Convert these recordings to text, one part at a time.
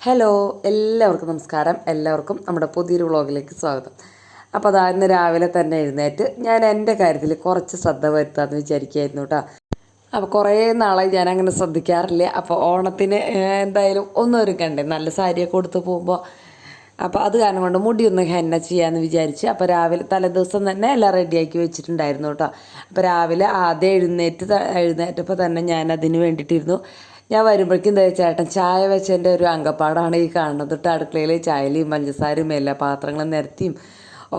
Hello, എല്ലാവർക്കും നമസ്കാരം. എല്ലാവർക്കും നമ്മുടെ പുതിയൊരു വ്ളോഗിലേക്ക് സ്വാഗതം. അപ്പോൾ അതാ ഇന്ന് രാവിലെ തന്നെ എഴുന്നേറ്റ് ഞാൻ എൻ്റെ കാര്യത്തിൽ കുറച്ച് ശ്രദ്ധ വരുത്താമെന്ന് വിചാരിക്കുകയായിരുന്നു കേട്ടോ. അപ്പോൾ കുറേ നാളായി ഞാൻ അങ്ങനെ ശ്രദ്ധിക്കാറില്ല. അപ്പോൾ ഓണത്തിന് എന്തായാലും ഒന്നും ഒരുക്കണ്ടേ, നല്ല സാരിയൊക്കെ കൊടുത്ത് പോകുമ്പോൾ. അപ്പോൾ അത് കാരണം കൊണ്ട് മുടിയൊന്ന് ഹെന്ന ചെയ്യാമെന്ന് വിചാരിച്ച് അപ്പോൾ രാവിലെ തലേദിവസം തന്നെ എല്ലാം റെഡിയാക്കി വെച്ചിട്ടുണ്ടായിരുന്നു കേട്ടോ. അപ്പോൾ രാവിലെ ആദ്യം എഴുന്നേറ്റപ്പോൾ തന്നെ ഞാൻ അതിന് വേണ്ടിയിട്ടിരുന്നു. ഞാൻ വരുമ്പോഴേക്കും എന്താ ചേട്ടൻ ചായ വെച്ചതിൻ്റെ ഒരു അങ്കപ്പാടാണ് ഈ കാണുന്നത് തൊട്ട്. അടുക്കളയിൽ ചായയിലും പഞ്ചസാരയും എല്ലാ പാത്രങ്ങളും നിരത്തിയും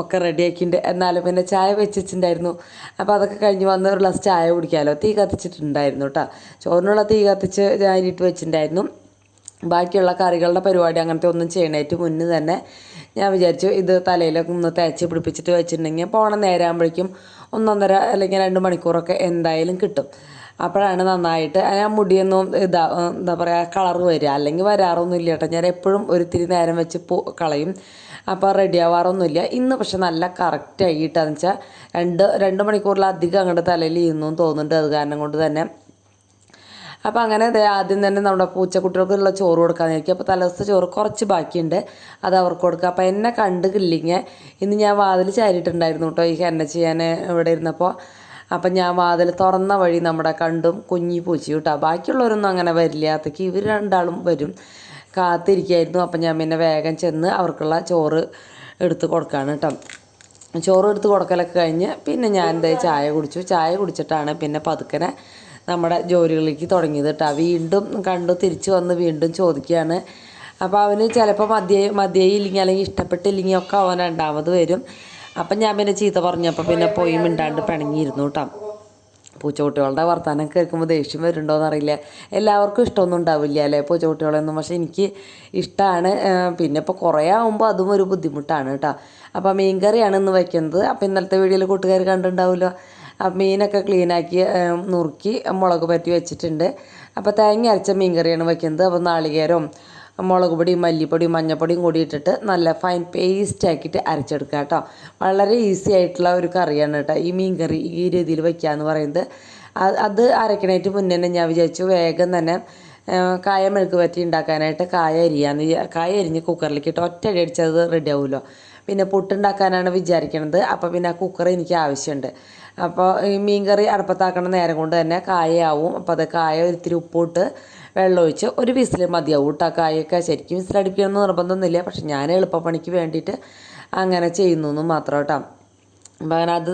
ഒക്കെ റെഡിയാക്കിയിട്ടുണ്ട്. എന്നാലും പിന്നെ ചായ വെച്ചിട്ടുണ്ടായിരുന്നു. അപ്പോൾ അതൊക്കെ കഴിഞ്ഞ് വന്ന് ഒരു ഗ്ലാസ് ചായ കുടിക്കാമല്ലോ, തീ കത്തിച്ചിട്ടുണ്ടായിരുന്നു കേട്ടോ. ചോറിനുള്ള തീ കത്തിച്ച് ഞാനിട്ട് വെച്ചിട്ടുണ്ടായിരുന്നു. ബാക്കിയുള്ള കറികളുടെ പരിപാടി അങ്ങനത്തെ ഒന്നും ചെയ്യണേറ്റ് മുന്നേ തന്നെ ഞാൻ വിചാരിച്ചു ഇത് തലയിലൊക്കെ ഒന്ന് തേച്ച് പിടിപ്പിച്ചിട്ട് വെച്ചിട്ടുണ്ടെങ്കിൽ പോണ നേരമാകുമ്പോഴേക്കും 1.5 അല്ലെങ്കിൽ 2 മണിക്കൂറൊക്കെ എന്തായാലും കിട്ടും. അപ്പോഴാണ് നന്നായിട്ട് ആ മുടിയൊന്നും എന്താ പറയുക കളർ വരിക. അല്ലെങ്കിൽ വരാറൊന്നുമില്ല കേട്ടോ. ഞാൻ എപ്പോഴും ഒരിത്തിരി നേരം വെച്ച് കളയും. അപ്പോൾ റെഡി ആവാറൊന്നുമില്ല. ഇന്ന് പക്ഷെ നല്ല കറക്റ്റായിട്ടാന്ന് വെച്ചാൽ 2 മണിക്കൂറിലധികം അങ്ങോട്ട് തലയിൽ ഇരുന്നു തോന്നുന്നുണ്ട്. അത് കാരണം കൊണ്ട് തന്നെ അപ്പോൾ അങ്ങനെ ആദ്യം തന്നെ നമ്മുടെ പൂച്ചക്കുട്ടികൾക്കുള്ള ചോറ് കൊടുക്കാമെന്ന്. അപ്പോൾ തലേദിവസത്തെ ചോറ് കുറച്ച് ബാക്കിയുണ്ട്, അത് അവർക്ക് കൊടുക്കുക. അപ്പോൾ എന്നെ കണ്ടില്ലെങ്കിൽ ഇന്ന് ഞാൻ വാതിൽ ചാരിയിട്ടുണ്ടായിരുന്നു കേട്ടോ, ഈ ഹെന്ന ചെയ്യാൻ ഇവിടെ ഇരുന്നപ്പോൾ. അപ്പം ഞാൻ വാതിൽ തുറന്ന വഴി നമ്മുടെ കണ്ടും കുഞ്ഞി പൂച്ചി കേട്ടോ. ബാക്കിയുള്ളവരൊന്നും അങ്ങനെ വരില്ല. അതൊക്കെ ഇവർ രണ്ടാളും വരും, കാത്തിരിക്കുകയായിരുന്നു. അപ്പം ഞാൻ പിന്നെ വേഗം ചെന്ന് അവർക്കുള്ള ചോറ് എടുത്ത് കൊടുക്കുകയാണ് കേട്ടോ. ചോറ് എടുത്ത് കൊടുക്കലൊക്കെ കഴിഞ്ഞ് പിന്നെ ഞാൻ ചായ കുടിച്ചു. ചായ കുടിച്ചിട്ടാണ് പിന്നെ പതുക്കനെ നമ്മുടെ ജോലികളിലേക്ക് തുടങ്ങിയത് കേട്ടോ. വീണ്ടും കണ്ടു തിരിച്ച് വന്ന് വീണ്ടും ചോദിക്കുകയാണ്. അപ്പോൾ അവന് ചിലപ്പോൾ മതിയായില്ലെങ്കിൽ അല്ലെങ്കിൽ ഇഷ്ടപ്പെട്ടില്ലെങ്കിൽ ഒക്കെ അവൻ രണ്ടാമത് വരും. അപ്പം ഞാൻ പിന്നെ ചീത്ത പറഞ്ഞപ്പോൾ പിന്നെ പോയി മിണ്ടാണ്ട് പിണങ്ങിയിരുന്നു കേട്ടോ. പൂച്ചക്കുട്ടികളുടെ വർത്തമാനം കേൾക്കുമ്പോൾ ദേഷ്യം വരുന്നുണ്ടോയെന്ന് അറിയില്ല. എല്ലാവർക്കും ഇഷ്ടമൊന്നും ഉണ്ടാവില്ല അല്ലേ പൂച്ചക്കുട്ടികളൊന്നും, പക്ഷേ എനിക്ക് ഇഷ്ടമാണ്. പിന്നെ ഇപ്പോൾ കുറേ ആകുമ്പോൾ അതും ഒരു ബുദ്ധിമുട്ടാണ് കേട്ടോ. അപ്പോൾ മീൻ കറിയാണ് ഇന്ന് വയ്ക്കുന്നത്. അപ്പോൾ ഇന്നലത്തെ വീഡിയോയിൽ കൂട്ടുകാർ കണ്ടിട്ടുണ്ടാവുമല്ലോ. അപ്പം മീനൊക്കെ ക്ലീനാക്കി നുറുക്കി മുളക് പറ്റി വെച്ചിട്ടുണ്ട്. അപ്പോൾ തേങ്ങ അരച്ച മീൻ കറിയാണ് വയ്ക്കുന്നത്. അപ്പോൾ നാളികേരവും മുളക് പൊടിയും മല്ലിപ്പൊടിയും മഞ്ഞൾപ്പൊടിയും കൂടി ഇട്ടിട്ട് നല്ല ഫൈൻ പേസ്റ്റ് ആക്കിയിട്ട് അരച്ചെടുക്കുക കേട്ടോ. വളരെ ഈസി ആയിട്ടുള്ള ഒരു കറിയാണ് കേട്ടോ ഈ മീൻ കറി ഈ രീതിയിൽ വയ്ക്കുക എന്ന് പറയുന്നത്. അത് അരക്കണേറ്റ് മുന്നേ തന്നെ ഞാൻ വിചാരിച്ചു വേഗം തന്നെ കായ മെഴുക്ക് പറ്റി ഉണ്ടാക്കാനായിട്ട് കായ അരിഞ്ഞ് കുക്കറിലേക്ക് ഇട്ട് ഒറ്റയടി അടിച്ചത് റെഡി ആവുമല്ലോ. പിന്നെ പുട്ടുണ്ടാക്കാനാണ് വിചാരിക്കണത്. അപ്പോൾ പിന്നെ ആ കുക്കർ എനിക്ക് ആവശ്യമുണ്ട്. അപ്പോൾ ഈ മീൻ കറി അടുപ്പത്താക്കണ നേരം കൊണ്ട് തന്നെ കായയാവും. അപ്പോൾ അത് കായ ഒരിത്തിരി ഉപ്പിട്ട് വെള്ളമൊഴിച്ച് ഒരു വിസിൽ മതിയാവും കേട്ടോ. കായൊക്കെ ശരിക്കും വിസിലടിപ്പിക്കണമെന്ന് നിർബന്ധമൊന്നുമില്ല, പക്ഷെ ഞാൻ എളുപ്പപ്പണിക്ക് വേണ്ടിയിട്ട് അങ്ങനെ ചെയ്യുന്നു എന്ന് മാത്രം കേട്ടോ. അപ്പം അങ്ങനെ അത്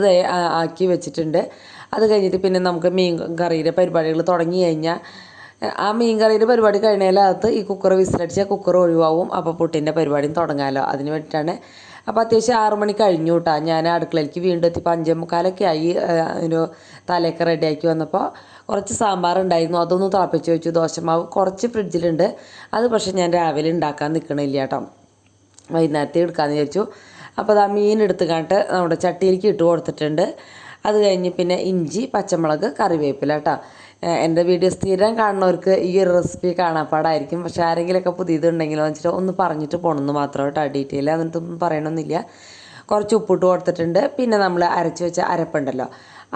ആക്കി വെച്ചിട്ടുണ്ട്. അത് കഴിഞ്ഞിട്ട് പിന്നെ നമുക്ക് മീൻ കറിയുടെ പരിപാടികൾ തുടങ്ങി കഴിഞ്ഞാൽ ആ മീൻ കറിയുടെ പരിപാടി കഴിഞ്ഞതിനകത്ത് ഈ കുക്കർ വിസിലടിച്ചാൽ കുക്കർ ഒഴിവാവും. അപ്പോൾ പുട്ടിൻ്റെ പരിപാടിയും തുടങ്ങാമല്ലോ, അതിന് വേണ്ടിയിട്ടാണ്. അപ്പോൾ അത്യാവശ്യം 6 മണി കഴിഞ്ഞു കേട്ടോ. ഞാൻ അടുക്കളയിലേക്ക് വീണ്ടും എത്തി 5:45 ആയി. ഒരു തലയൊക്കെ റെഡിയാക്കി വന്നപ്പോൾ കുറച്ച് സാമ്പാർ ഉണ്ടായിരുന്നു, അതൊന്ന് തിളപ്പിച്ച് വെച്ചു. ദോശമാവ് കുറച്ച് ഫ്രിഡ്ജിലുണ്ട്, അത് പക്ഷേ ഞാൻ രാവിലെ ഉണ്ടാക്കാൻ നിൽക്കണില്ല കേട്ടോ, വൈകുന്നേരത്തെ എടുക്കാമെന്ന് വിചാരിച്ചു. അപ്പോൾ അത് ആ മീൻ എടുത്ത് കണ്ടിട്ട് നമ്മുടെ ചട്ടിയിലേക്ക് ഇട്ട് കൊടുത്തിട്ടുണ്ട്. അത് കഴിഞ്ഞ് പിന്നെ ഇഞ്ചി, പച്ചമുളക്, കറിവേപ്പില കേട്ടോ. എൻ്റെ വീഡിയോ സ്ഥിരം കാണുന്നവർക്ക് ഈ ഒരു റെസിപ്പി കാണാപ്പാടായിരിക്കും. പക്ഷേ ആരെങ്കിലുമൊക്കെ പുതിയതുണ്ടെങ്കിലോ എന്ന് വെച്ചിട്ട് ഒന്ന് പറഞ്ഞിട്ട് പോകണമെന്ന് മാത്രം കേട്ടോ. ഡീറ്റെയിൽ അതിനൊന്നും പറയണമെന്നില്ല. കുറച്ച് ഉപ്പിട്ട് കൊടുത്തിട്ടുണ്ട്. പിന്നെ നമ്മൾ അരച്ച് വെച്ച അരപ്പുണ്ടല്ലോ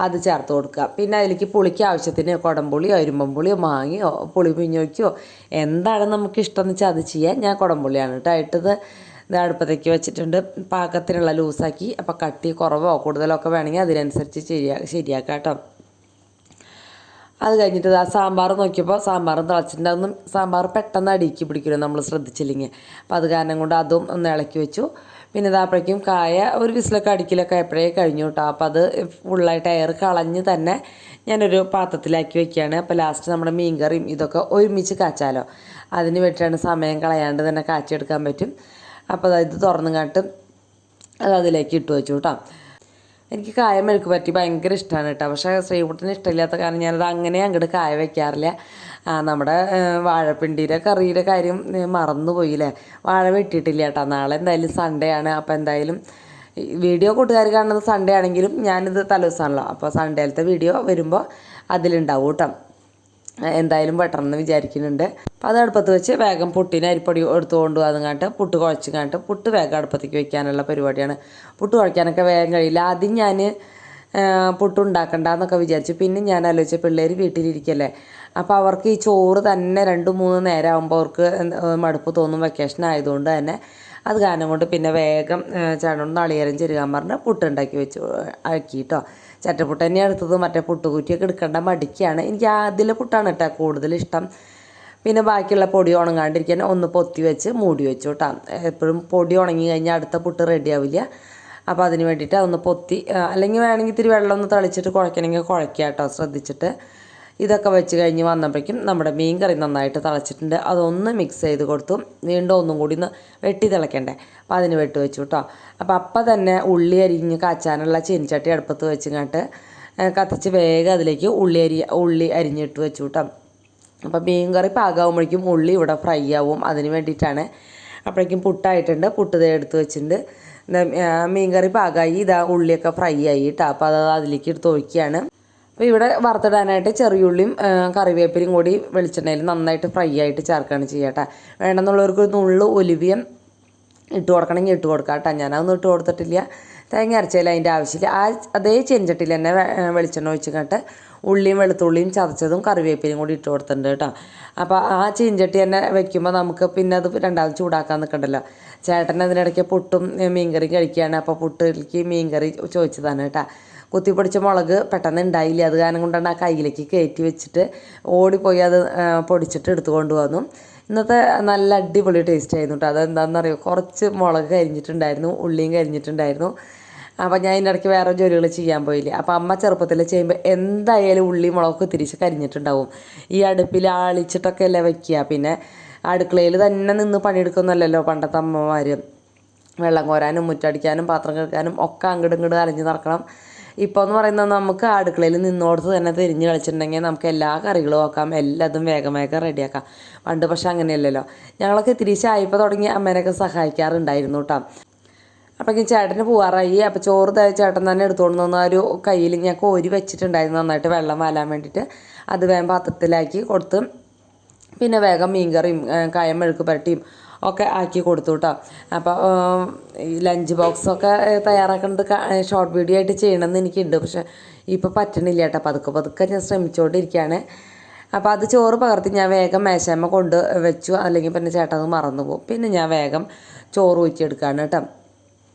അത് ചേർത്ത് കൊടുക്കുക. പിന്നെ അതിലേക്ക് പുളിക്ക് ആവശ്യത്തിന് കുടംപുളിയോ ഇരുമ്പുളിയോ മാങ്ങയോ പുളി പിഞ്ഞോയ്ക്കോ എന്താണ് നമുക്ക് ഇഷ്ടമെന്ന് വെച്ചാൽ അത് ചെയ്യാൻ. ഞാൻ കുടംപുളിയാണ് കേട്ടോ ഇട്ടത്. ഇത് അടുപ്പത്തേക്ക് വെച്ചിട്ടുണ്ട്. പാകത്തിനുള്ള ലൂസാക്കി. അപ്പോൾ കട്ടി കുറവോ കൂടുതലോ ഒക്കെ വേണമെങ്കിൽ അതിനനുസരിച്ച് ശരിയാക്കാം കേട്ടോ. അത് കഴിഞ്ഞിട്ട് ആ സാമ്പാർ നോക്കിയപ്പോൾ സാമ്പാറും തിളച്ചിട്ടുണ്ടാകും. സാമ്പാർ പെട്ടെന്ന് അടിക്ക് പിടിക്കുമല്ലോ നമ്മൾ ശ്രദ്ധിച്ചില്ലെങ്കിൽ. അപ്പോൾ അത് കാരണം കൊണ്ട് അതും ഒന്ന് ഇളക്കി വെച്ചു. പിന്നെ ഇതാപ്പോഴേക്കും കായ ഒരു വിസിലൊക്കെ അടിക്കലൊക്കെ എപ്പോഴേ കഴിഞ്ഞു കേട്ടോ. അപ്പോൾ അത് ഫുള്ളായിട്ട് എയർ കളഞ്ഞ് തന്നെ ഞാനൊരു പാത്രത്തിലാക്കി വെക്കുകയാണ്. അപ്പോൾ ലാസ്റ്റ് നമ്മുടെ മീൻ കറിയും ഇതൊക്കെ ഒരുമിച്ച് കാച്ചാലോ, അതിന് വേണ്ടിയിട്ടാണ് സമയം കളയാണ്ട് തന്നെ കാച്ചിയെടുക്കാൻ പറ്റും. അപ്പോൾ ഇത് തുറന്നു കാട്ട് അത് അതിലേക്ക് ഇട്ട് വെച്ചു കേട്ടോ. എനിക്ക് കായ മെഴുക്ക് പറ്റി ഭയങ്കര ഇഷ്ടമാണ് കേട്ടോ. പക്ഷേ ശ്രീകുട്ടന് ഇഷ്ടമില്ലാത്ത കാരണം ഞാനത് അങ്ങനെ അങ്ങോട്ട് കായ വയ്ക്കാറില്ല. നമ്മുടെ വാഴപ്പിണ്ടിയുടെ കറിയുടെ കാര്യം മറന്നുപോയില്ലേ, വാഴ വെട്ടിയിട്ടില്ല കേട്ടോ. നാളെ എന്തായാലും സൺഡേ ആണ്. അപ്പോൾ എന്തായാലും വീഡിയോ കൂട്ടുകാർ കാണുന്നത് സൺഡേ ആണെങ്കിലും ഞാനിത് തലേദിവസമാണല്ലോ, അപ്പോൾ സൺഡേയിലത്തെ വീഡിയോ വരുമ്പോൾ അതിലുണ്ടാവും കേട്ടോ. എന്തായാലും വെട്ടണമെന്ന് വിചാരിക്കുന്നുണ്ട്. അപ്പോൾ അത് അടുപ്പത്ത് വെച്ച് വേഗം പുട്ടിന് അരിപ്പൊടി എടുത്തുകൊണ്ട് അതും കാണിട്ട് പുട്ട് കുഴച്ച് കാണിട്ട് പുട്ട് വേഗം അടുപ്പത്തേക്ക് വയ്ക്കാനുള്ള പരിപാടിയാണ്. പുട്ട് കുഴയ്ക്കാനൊക്കെ വേഗം കഴിയില്ല. ആദ്യം ഞാൻ പുട്ടുണ്ടാക്കണ്ടെന്നൊക്കെ വിചാരിച്ചു. പിന്നെ ഞാൻ ആലോചിച്ച പിള്ളേർ വീട്ടിലിരിക്കല്ലേ, അപ്പോൾ അവർക്ക് ഈ ചോറ് തന്നെ 2-3 നേരം ആകുമ്പോൾ അവർക്ക് മടുപ്പ് തോന്നും. വെക്കേഷൻ ആയതുകൊണ്ട് തന്നെ അത് കാരണം കൊണ്ട് പിന്നെ വേഗം ചേട്ടനോട് നാളികേരം ചെരുകാൻ പറഞ്ഞ് പുട്ടുണ്ടാക്കി വെച്ച് ആക്കിയിട്ടോ. ചട്ടപ്പുട്ട് തന്നെ എടുത്തത്. മറ്റേ പുട്ടുകുറ്റിയൊക്കെ എടുക്കേണ്ട മടിക്കാണ്. എനിക്ക് അതിലെ പുട്ടാണ് കേട്ടോ കൂടുതൽ ഇഷ്ടം. പിന്നെ ബാക്കിയുള്ള പൊടി ഉണങ്ങാണ്ടിരിക്കാൻ ഒന്ന് പൊത്തി വെച്ച് മൂടി വെച്ചു കേട്ടോ. എപ്പോഴും പൊടി ഉണങ്ങി കഴിഞ്ഞാൽ അടുത്ത പുട്ട് റെഡി ആവില്ല. അപ്പോൾ അതിന് വേണ്ടിയിട്ട് അതൊന്ന് പൊത്തി, അല്ലെങ്കിൽ വേണമെങ്കിൽ ഇത്തിരി വെള്ളം ഒന്ന് തളിച്ചിട്ട് കുഴക്കണമെങ്കിൽ കുഴക്കുക കേട്ടോ ശ്രദ്ധിച്ചിട്ട്. ഇതൊക്കെ വെച്ച് കഴിഞ്ഞ് വന്നപ്പോഴേക്കും നമ്മുടെ മീൻ കറി നന്നായിട്ട് തിളച്ചിട്ടുണ്ട്. അതൊന്ന് മിക്സ് ചെയ്ത് കൊടുത്തു. വീണ്ടും ഒന്നും കൂടി ഒന്ന് വെട്ടി തിളയ്ക്കണ്ടേ, അപ്പോൾ അതിന് വെട്ട് വെച്ചു കേട്ടോ. അപ്പം തന്നെ ഉള്ളി അരിഞ്ഞ് കാച്ചാനുള്ള ചീനിച്ചട്ടി അടുപ്പത്ത് വെച്ചിങ്ങോട്ട് കത്തിച്ച് വേഗം അതിലേക്ക് ഉള്ളി അരിഞ്ഞിട്ട് വെച്ചു കേട്ടോ. അപ്പം മീൻ കറി പാകാവുമ്പോഴേക്കും ഉള്ളി ഇവിടെ ഫ്രൈ ആവും. അതിന് വേണ്ടിയിട്ടാണ്. അപ്പോഴേക്കും പുട്ടായിട്ടുണ്ട്. പുട്ട് എടുത്ത് വെച്ചിട്ടുണ്ട്. മീൻ കറി പാകമായി. ഇതാ ഉള്ളിയൊക്കെ ഫ്രൈ ആയി കേട്ടോ. അപ്പോൾ അത് അതിലേക്ക് എടുത്ത് ഒഴിക്കുകയാണ്. അപ്പോൾ ഇവിടെ വറുത്തിടാനായിട്ട് ചെറിയുള്ളിയും കറിവേപ്പിലയും കൂടി വെളിച്ചെണ്ണയിൽ നന്നായിട്ട് ഫ്രൈ ആയിട്ട് ചേർക്കുകയാണ് ചെയ്യട്ടെ. വേണമെന്നുള്ളവർക്ക് ഒരു നുള്ളു ഒലിവിയം ഇട്ട് കൊടുക്കണമെങ്കിൽ ഇട്ട് കൊടുക്കാം കേട്ടോ. ഞാനതൊന്നും ഇട്ട് കൊടുത്തിട്ടില്ല. തേങ്ങ അരച്ചതിൽ അതിൻ്റെ ആവശ്യമില്ല. അതേ ചെഞ്ചട്ടിയിൽ തന്നെ വെളിച്ചെണ്ണ ഒഴിച്ചിട്ട് ഉള്ളിയും വെളുത്തുള്ളിയും ചതച്ചതും കറിവേപ്പിലയും കൂടി ഇട്ട് കൊടുത്തിട്ടുണ്ട് കേട്ടോ. അപ്പോൾ ആ ചീഞ്ചട്ടി തന്നെ വെക്കുമ്പോൾ നമുക്ക് പിന്നെ അത് രണ്ടാമത് ചൂടാക്കാൻ നിൽക്കണ്ടല്ലോ. ചേട്ടൻ അതിനിടയ്ക്ക് പുട്ടും മീൻകറി കഴിക്കുകയാണ്. അപ്പോൾ പുട്ടിലേക്ക് മീൻകറി ചോദിച്ചതാണ് കേട്ടോ. കുത്തിപ്പൊടിച്ച മുളക് പെട്ടെന്ന് ഉണ്ടായില്ല. അത് കാരണം കൊണ്ടാണ് ആ കയ്യിലേക്ക് കയറ്റി വെച്ചിട്ട് ഓടിപ്പോയി അത് പൊടിച്ചിട്ട് എടുത്തു കൊണ്ടുവന്നു. ഇന്നത്തെ നല്ല അടിപൊളി ടേസ്റ്റ് ആയിരുന്നു കേട്ടോ. അതെന്താണെന്നറിയോ, കുറച്ച് മുളക് കരിഞ്ഞിട്ടുണ്ടായിരുന്നു, ഉള്ളിയും കരിഞ്ഞിട്ടുണ്ടായിരുന്നു. അപ്പോൾ ഞാൻ ഇതിൻ്റെ ഇടയ്ക്ക് വേറെ ജോലികൾ ചെയ്യാൻ പോയില്ലേ. അപ്പോൾ അമ്മ ചെറുപ്പത്തിൽ ചെയ്യുമ്പോൾ എന്തായാലും ഉള്ളി മുളകൊക്കെ തിരിച്ച് കരിഞ്ഞിട്ടുണ്ടാവും. ഈ അടുപ്പിൽ ആളിച്ചിട്ടൊക്കെ അല്ലേ വയ്ക്കുക. പിന്നെ അടുക്കളയിൽ തന്നെ നിന്ന് പണിയെടുക്കുന്നല്ലോ പണ്ടത്തെ അമ്മമാർ. വെള്ളം കോരാനും മുറ്റടിക്കാനും പാത്രം കഴുകാനും ഒക്കെ അങ്ങോട്ട് അലഞ്ഞ് നടക്കണം. ഇപ്പോൾ എന്ന് പറയുന്നത് നമുക്ക് അടുക്കളയിൽ നിന്നോടത്ത് തന്നെ തിരിഞ്ഞ് കളിച്ചിട്ടുണ്ടെങ്കിൽ നമുക്ക് എല്ലാ കറികളും വെക്കാം, എല്ലാതും വേഗം റെഡിയാക്കാം. പണ്ട് പക്ഷെ അങ്ങനെയല്ലല്ലോ. ഞങ്ങളൊക്കെ ഇത്തിരി ചായപ്പോൾ തുടങ്ങി അമ്മേനൊക്കെ സഹായിക്കാറുണ്ടായിരുന്നു കേട്ടോ. അപ്പോഴേക്കും ചേട്ടന് പോകാറായി. അപ്പോൾ ചോറ് ചേട്ടൻ തന്നെ എടുത്തുകൊണ്ട് വന്ന ഒരു കയ്യിൽ ഞാൻ കോരി വെച്ചിട്ടുണ്ടായിരുന്നു നന്നായിട്ട് വെള്ളം വാലാൻ വേണ്ടിയിട്ട്. അത് വേഗം പാത്രത്തിലാക്കി കൊടുത്ത് പിന്നെ വേഗം മീൻകറിയും കായം മെഴുക്ക് പുരട്ടിയും ഒക്കെ ആക്കി കൊടുത്തു കേട്ടോ. അപ്പോൾ ഈ ലഞ്ച് ബോക്സൊക്കെ തയ്യാറാക്കുന്നത് ഷോർട്ട് വീഡിയോ ആയിട്ട് ചെയ്യണമെന്ന് എനിക്കുണ്ട്. പക്ഷേ ഇപ്പോൾ പറ്റണില്ല കേട്ടോ. പതുക്കെ ഞാൻ ശ്രമിച്ചുകൊണ്ടിരിക്കുകയാണ്. അപ്പോൾ അത് ചോറ് പകർത്തി ഞാൻ വേഗം മേശാമ്മ കൊണ്ട് വെച്ചു. അല്ലെങ്കിൽ പിന്നെ ചേട്ടൻ അത് മറന്നു പോകും. പിന്നെ ഞാൻ വേഗം ചോറ് ഊറ്റിയെടുക്കുകയാണ് കേട്ടോ.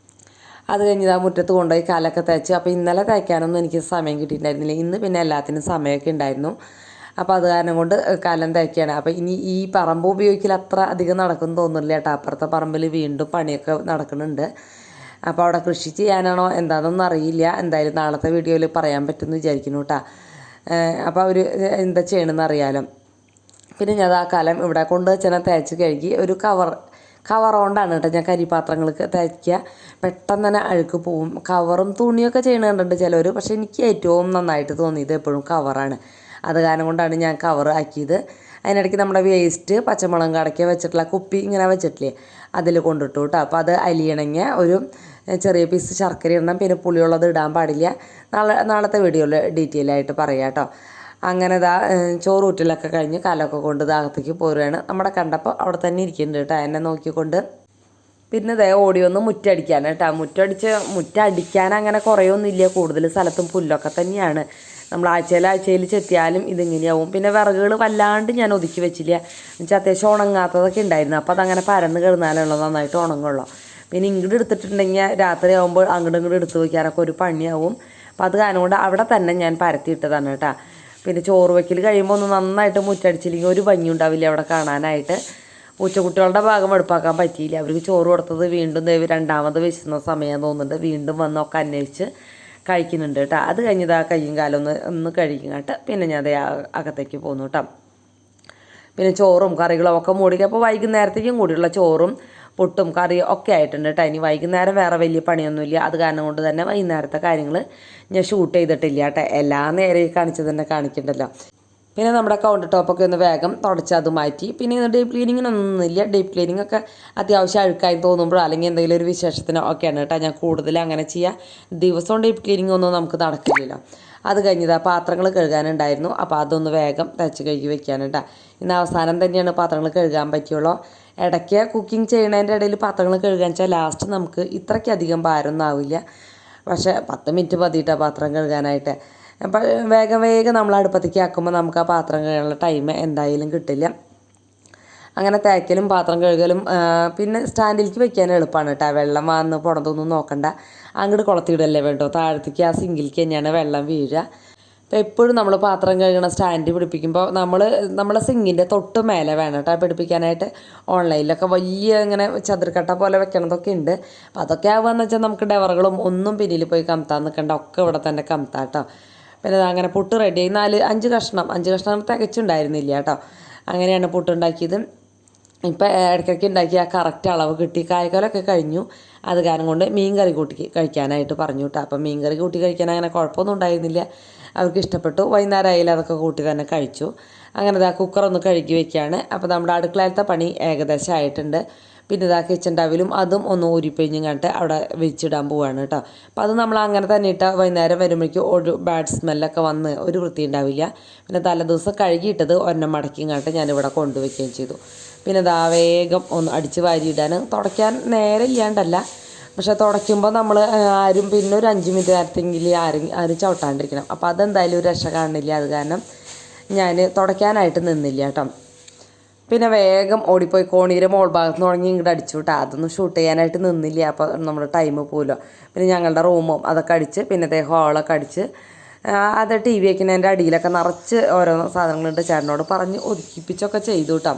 അത് കഴിഞ്ഞ് ആ മുറ്റത്ത് കൊണ്ടുപോയി കാലൊക്കെ തേച്ച്. അപ്പോൾ ഇന്നലെ തയ്ക്കാനൊന്നും എനിക്ക് സമയം കിട്ടിയിട്ടുണ്ടായിരുന്നില്ല. ഇന്ന് പിന്നെ എല്ലാത്തിനും സമയമൊക്കെ ഉണ്ടായിരുന്നു. അപ്പോൾ അത് കാരണം കൊണ്ട് കാലം തയ്ക്കുകയാണ്. അപ്പോൾ ഇനി ഈ പറമ്പ് ഉപയോഗിക്കൽ അത്ര അധികം നടക്കുമെന്ന് തോന്നുന്നില്ല കേട്ടോ. അപ്പുറത്തെ പറമ്പിൽ വീണ്ടും പണിയൊക്കെ നടക്കുന്നുണ്ട്. അപ്പോൾ അവിടെ കൃഷി ചെയ്യാനാണോ എന്താണെന്നൊന്നും അറിയില്ല. എന്തായാലും നാളത്തെ വീഡിയോയിൽ പറയാൻ പറ്റുമെന്ന് വിചാരിക്കുന്നു കേട്ടോ. അപ്പോൾ അവർ എന്താ ചെയ്യണമെന്ന് അറിയാലോ. പിന്നെ ഞാൻ ആ കാലം ഇവിടെ കൊണ്ട് വെച്ചാൽ തേച്ച് കഴുകി ഒരു കവർ കൊണ്ടാണ് കേട്ടോ ഞാൻ കരിപാത്രങ്ങൾക്ക് തയ്ക്കുക. പെട്ടെന്ന് തന്നെ അഴുക്ക് പോവും. കവറും തുണിയൊക്കെ ചെയ്യണ കണ്ടിട്ടുണ്ട് ചിലവർ. പക്ഷേ എനിക്ക് ഏറ്റവും നന്നായിട്ട് തോന്നിയത് എപ്പോഴും കവറാണ്. അത് കാരണം കൊണ്ടാണ് ഞാൻ കവർ ആക്കിയത്. അതിനിടയ്ക്ക് നമ്മുടെ വേസ്റ്റ് പച്ചമുളക് കടയ്ക്ക് വെച്ചിട്ടുള്ള കുപ്പി ഇങ്ങനെ വെച്ചിട്ടില്ലേ, അതിൽ കൊണ്ടിട്ടു കേട്ടോ. അപ്പോൾ അത് അലിയണമെങ്കിൽ ഒരു ചെറിയ പീസ് ശർക്കര ഇടണം. പിന്നെ പുളിയുള്ളത് ഇടാൻ പാടില്ല. നാളത്തെ വീഡിയോയിൽ ഡീറ്റെയിൽ ആയിട്ട് പറയാം കേട്ടോ. അങ്ങനെ ചോറ് ഊറ്റലൊക്കെ കഴിഞ്ഞ് കാലമൊക്കെ കൊണ്ട് ദാഹത്തേക്ക് പോരുകയാണ്. നമ്മുടെ കണ്ടപ്പോൾ അവിടെ തന്നെ ഇരിക്കുന്നുണ്ട് കേട്ടോ എന്നെ നോക്കിക്കൊണ്ട്. പിന്നെ ഓടി വന്ന് മുറ്റടിക്കാൻ കേട്ടോ. മുറ്റടിക്കാൻ അങ്ങനെ കുറേയൊന്നുമില്ല. കൂടുതൽ സ്ഥലത്തും പുല്ലൊക്കെ തന്നെയാണ്. നമ്മൾ ആഴ്ചയിൽ ചെത്തിയാലും ഇതിങ്ങനെയാവും. പിന്നെ വിറകുകൾ വല്ലാണ്ട് ഞാൻ ഒതുക്കി വെച്ചില്ല. എന്നുവെച്ചാൽ അത്യാവശ്യം ഉണങ്ങാത്തതൊക്കെ ഉണ്ടായിരുന്നു. അപ്പോൾ അതങ്ങനെ പരന്ന് കിടന്നാലുള്ള നന്നായിട്ട് ഉണങ്ങുള്ളൂ. പിന്നെ ഇങ്ങോട്ട് എടുത്തിട്ടുണ്ടെങ്കിൽ രാത്രി ആകുമ്പോൾ അങ്ങോട്ട് എടുത്ത് വയ്ക്കാനൊക്കെ ഒരു പണിയാവും. അപ്പോൾ അത് കാരണം കൊണ്ട് അവിടെ തന്നെ ഞാൻ പരത്തിയിട്ടതാണ് കേട്ടോ. പിന്നെ ചോറ് വയ്ക്കൽ കഴിയുമ്പോൾ ഒന്ന് നന്നായിട്ട് മുറ്റടിച്ചില്ലെങ്കിൽ ഒരു ഭംഗി ഉണ്ടാവില്ല അവിടെ കാണാനായിട്ട്. പൂച്ചക്കുട്ടികളുടെ ഭാഗം വെടുപ്പാക്കാൻ പറ്റിയില്ല. അവർക്ക് ചോറ് കൊടുത്തത് വീണ്ടും രണ്ടാമത് വിശുന്ന സമയം തോന്നുന്നുണ്ട്. വീണ്ടും വന്നൊക്കെ അന്വേഷിച്ച് കഴിക്കുന്നുണ്ട് കേട്ടോ. അത് കഴിഞ്ഞത് ആ കയ്യും കാലം ഒന്ന് കഴുകിങ്ങാട്ട് പിന്നെ ഞാൻ അകത്തേക്ക് പോന്നു കേട്ടോ. പിന്നെ ചോറും കറികളും ഒക്കെ മൂടിക്കുക. അപ്പോൾ വൈകുന്നേരത്തേക്കും കൂടിയുള്ള ചോറും പുട്ടും കറിയും ഒക്കെ ആയിട്ടുണ്ട് കേട്ടോ. ഇനി വൈകുന്നേരം വേറെ വലിയ പണിയൊന്നുമില്ല. അത് കാരണം കൊണ്ട് തന്നെ വൈകുന്നേരത്തെ കാര്യങ്ങൾ ഞാൻ ഷൂട്ട് ചെയ്തിട്ടില്ല കേട്ടോ. എല്ലാ നേരം കാണിച്ചത് തന്നെ കാണിക്കണ്ടല്ലോ. പിന്നെ നമ്മുടെ കൗണ്ടർ ടോപ്പൊക്കെ ഒന്ന് വേഗം തുടച്ച് അത് മാറ്റി. പിന്നെ ഇന്ന് ഡീപ്പ് ക്ലീനിങ്ങിനൊന്നുമില്ല. ഡീപ്പ് ക്ലീനിങ് ഒക്കെ അത്യാവശ്യം അഴുക്കായി തോന്നുമ്പോഴോ അല്ലെങ്കിൽ എന്തെങ്കിലും ഒരു വിശേഷത്തിനോ ഒക്കെയാണ് കേട്ടോ ഞാൻ കൂടുതൽ അങ്ങനെ ചെയ്യുക. ദിവസവും ഡീപ്പ് ക്ലീനിങ് ഒന്നും നമുക്ക് നടക്കില്ലല്ലോ. അത് കഴിഞ്ഞത് പാത്രങ്ങൾ കഴുകാനുണ്ടായിരുന്നു. അപ്പോൾ അതൊന്ന് വേഗം തയ്ച്ച് കഴുകി വെക്കാനുണ്ടാ. ഇന്ന് അവസാനം തന്നെയാണ് പാത്രങ്ങൾ കഴുകാൻ പറ്റുള്ളൂ. ഇടയ്ക്ക് കുക്കിംഗ് ചെയ്യണതിൻ്റെ ഇടയിൽ പാത്രങ്ങൾ കഴുകാൻ വെച്ചാൽ ലാസ്റ്റ് നമുക്ക് ഇത്രയ്ക്കധികം ഭാരമൊന്നും ആവില്ല. പക്ഷേ 10 മിനിറ്റ് മതിയിട്ടാണ് പാത്രം കഴുകാനായിട്ട്. അപ്പോൾ വേഗം വേഗം നമ്മൾ അടുപ്പത്തേക്ക് ആക്കുമ്പോൾ നമുക്ക് ആ പാത്രം കഴുകാനുള്ള ടൈം എന്തായാലും കിട്ടില്ല. അങ്ങനെ തേക്കലും പാത്രം കഴുകലും പിന്നെ സ്റ്റാൻഡിലേക്ക് വെക്കാൻ എളുപ്പമാണ് കേട്ടോ. വെള്ളം വന്ന് പുറത്തൊന്നും നോക്കണ്ട, അങ്ങോട്ട് കുളത്തിയിടല്ലേ വേണ്ടോ, താഴത്തേക്ക് ആ സിങ്കിലേക്ക് തന്നെയാണ് വെള്ളം വീഴുക. അപ്പോൾ എപ്പോഴും നമ്മൾ പാത്രം കഴുകണ സ്റ്റാൻഡ് പിടിപ്പിക്കുമ്പോൾ നമ്മളെ സിങ്കിൻ്റെ തൊട്ട് മേലെ വേണം കേട്ടോ പിടിപ്പിക്കാനായിട്ട്. ഓൺലൈനിലൊക്കെ വലിയ ഇങ്ങനെ ചതുർക്കട്ട പോലെ വെക്കണതൊക്കെ ഉണ്ട്. അപ്പോൾ അതൊക്കെ ആവുകയെന്ന് വെച്ചാൽ നമുക്ക് ഡവറുകളും ഒന്നും പിന്നിൽ പോയി കമത്താൻ നിൽക്കണ്ട, ഒക്കെ ഇവിടെ തന്നെ കമത്താം കേട്ടോ. പിന്നെ അങ്ങനെ പുട്ട് റെഡിയായി. 5 കഷ്ണം തികച്ചുണ്ടായിരുന്നില്ല കേട്ടോ. അങ്ങനെയാണ് പുട്ടുണ്ടാക്കിയത്. ഇപ്പം ഇടയ്ക്കൊക്കെ ഉണ്ടാക്കി ആ കറക്റ്റ് അളവ് കിട്ടി. കായ്ക്കാലൊക്കെ കഴിഞ്ഞു, അത് കാരണം കൊണ്ട് മീൻ കറി കൂട്ടി കഴിക്കാനായിട്ട് പറഞ്ഞു കേട്ടോ. അപ്പം മീൻ കറി കൂട്ടി കഴിക്കാൻ അങ്ങനെ കുഴപ്പമൊന്നും ഉണ്ടായിരുന്നില്ല, അവർക്ക് ഇഷ്ടപ്പെട്ടു. വൈകുന്നേരം ആയാലും അതൊക്കെ കൂട്ടി തന്നെ കഴിച്ചു. അങ്ങനെ ഇതാ കുക്കറൊന്ന് കഴുകി വെക്കുകയാണ്. അപ്പോൾ നമ്മുടെ അടുക്കളയിലത്തെ പണി ഏകദേശം ആയിട്ടുണ്ട്. പിന്നെ ഇതാ കിച്ചൺ ടവലും അതും ഒന്ന് ഊരിപ്പിഴിഞ്ഞും കണ്ടിട്ട് അവിടെ വെച്ചിടാൻ പോവുകയാണ് കേട്ടോ. അപ്പോൾ അത് നമ്മൾ അങ്ങനെ തന്നെ ഇട്ടാൽ വൈകുന്നേരം വരുമ്പോഴേക്കും ഒരു ബാഡ് സ്മെല്ലൊക്കെ വന്ന് ഒരു വൃത്തി ഉണ്ടാവില്ല. പിന്നെ തലേദിവസം കഴുകിയിട്ടത് ഒരെണ്ണം മടക്കിയും കണ്ടിട്ട് ഞാനിവിടെ കൊണ്ടുവയ്ക്കുകയും ചെയ്തു. പിന്നെ ഇതാ വേഗം ഒന്ന് അടിച്ച് വാരിയിടാൻ, തുടയ്ക്കാൻ നേരെ ഇല്ലാണ്ടല്ല, പക്ഷെ തുടയ്ക്കുമ്പോൾ നമ്മൾ ആരും പിന്നെ ഒരു 5 മിനിറ്റ് നേരത്തെങ്കിൽ ആരും ചവിട്ടാണ്ടിരിക്കണം. അപ്പോൾ അതെന്തായാലും ഒരു രക്ഷ കാണില്ല, അത് കാരണം ഞാൻ തുടയ്ക്കാനായിട്ട് നിന്നില്ല കേട്ടോ. പിന്നെ വേഗം ഓടിപ്പോയി കോണീരെ മോൾ ഭാഗത്ത് നിന്ന് തുടങ്ങി ഇങ്ങോട്ട് അടിച്ചു കേട്ടോ. അതൊന്നും ഷൂട്ട് ചെയ്യാനായിട്ട് നിന്നില്ല, അപ്പോൾ നമ്മുടെ ടൈം പോലും. പിന്നെ ഞങ്ങളുടെ റൂമും അതൊക്കെ അടിച്ച്, പിന്നെ ഹോളൊക്കെ അടിച്ച്, അത് ടി വി വയ്ക്കുന്നതിൻ്റെ അടിയിലൊക്കെ നിറച്ച് ഓരോ സാധനങ്ങളുണ്ട്. ചേട്ടനോട് പറഞ്ഞ് ഒതുക്കിപ്പിച്ചൊക്കെ ചെയ്തു കേട്ടോ.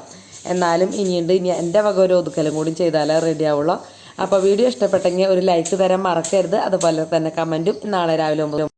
എന്നാലും ഇനിയുണ്ട്, ഇനി എൻ്റെ വക ഒരു ഒതുക്കലും കൂടി ചെയ്താലേ റെഡി ആവുള്ളൂ. അപ്പോൾ വീഡിയോ ഇഷ്ടപ്പെട്ടെങ്കിൽ ഒരു ലൈക്ക് തരാൻ മറക്കരുത്. അതുപോലെ തന്നെ കമൻറ്റും നാളെ രാവിലെ 9